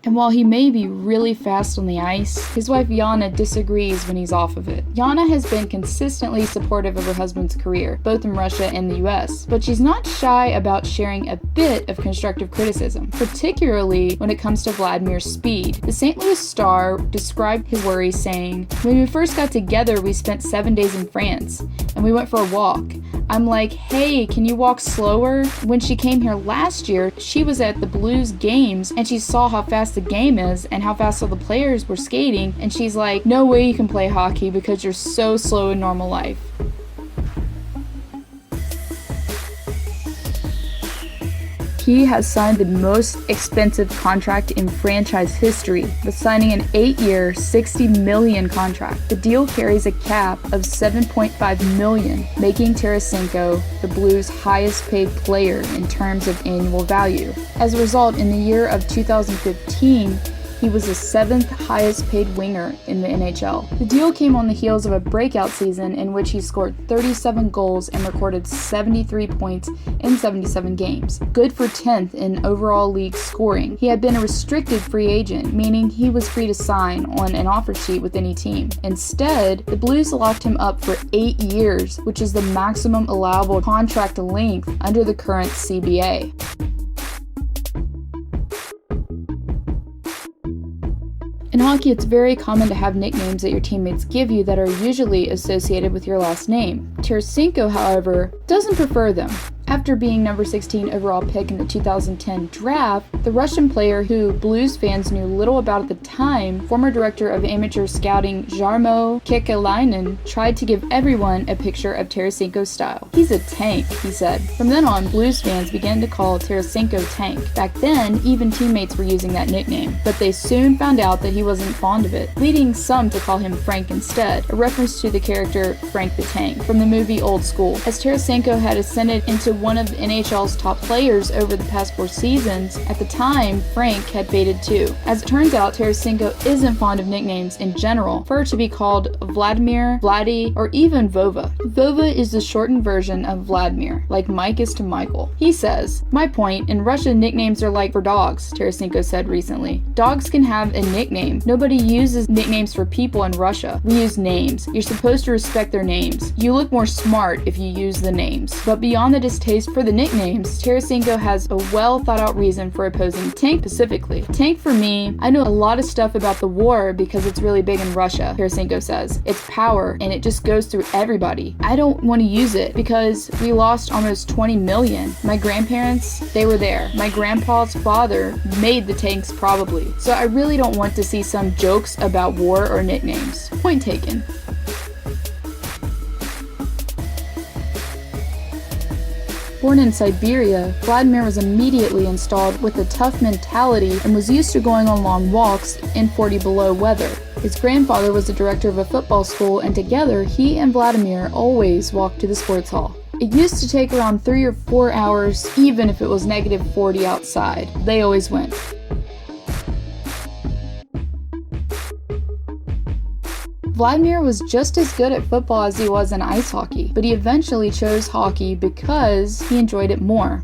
And while he may be really fast on the ice, his wife Yana disagrees when he's off of it. Yana has been consistently supportive of her husband's career, both in Russia and the US, but she's not shy about sharing a bit of constructive criticism, particularly when it comes to Vladimir's speed. The St. Louis Star described his worries saying, "When we first got together, we spent 7 days in France, and we went for a walk. I'm like, hey, can you walk slower?" When she came here last year, she was at the Blues games and she saw how fast the game is and how fast all the players were skating, and she's like, "No way you can play hockey because you're so slow in normal life." He has signed the most expensive contract in franchise history, with signing an 8-year, $60 million contract. The deal carries a cap of $7.5 million, making Tarasenko the Blues' highest-paid player in terms of annual value. As a result, in the year of 2015, he was the 7th highest paid winger in the NHL. The deal came on the heels of a breakout season in which he scored 37 goals and recorded 73 points in 77 games, good for 10th in overall league scoring. He had been a restricted free agent, meaning he was free to sign on an offer sheet with any team. Instead, the Blues locked him up for 8 years, which is the maximum allowable contract length under the current CBA. In hockey, it's very common to have nicknames that your teammates give you that are usually associated with your last name. Tarasenko, however, doesn't prefer them. After being number 16 overall pick in the 2010 draft, the Russian player who Blues fans knew little about at the time, former director of amateur scouting Jarmo Kekalainen, tried to give everyone a picture of Tarasenko's style. "He's a tank," he said. From then on, Blues fans began to call Tarasenko Tank. Back then, even teammates were using that nickname, but they soon found out that he wasn't fond of it, leading some to call him Frank instead, a reference to the character Frank the Tank from the movie Old School. As Tarasenko had ascended into one of NHL's top players over the past 4 seasons, at the time, Frank had faded too. As it turns out, Tarasenko isn't fond of nicknames in general, prefer to be called Vladimir, Vladdy, or even Vova. Vova is the shortened version of Vladimir, like Mike is to Michael. He says, "My point, in Russia nicknames are like for dogs," Tarasenko said recently. "Dogs can have a nickname. Nobody uses nicknames for people in Russia. We use names. You're supposed to respect their names. You look more smart if you use the names." But beyond the distaste for the nicknames, Tarasenko has a well thought out reason for opposing Tank specifically. "Tank for me, I know a lot of stuff about the war because it's really big in Russia," Tarasenko says. "It's power and it just goes through everybody. I don't want to use it because we lost almost 20 million. My grandparents, they were there. My grandpa's father made the tanks probably. So I really don't want to see some jokes about war or nicknames." Point taken. Born in Siberia, Vladimir was immediately installed with a tough mentality and was used to going on long walks in 40 below weather. His grandfather was the director of a football school, and together he and Vladimir always walked to the sports hall. It used to take around 3 or 4 hours, even if it was negative 40 outside. They always went. Vladimir was just as good at football as he was in ice hockey, but he eventually chose hockey because he enjoyed it more.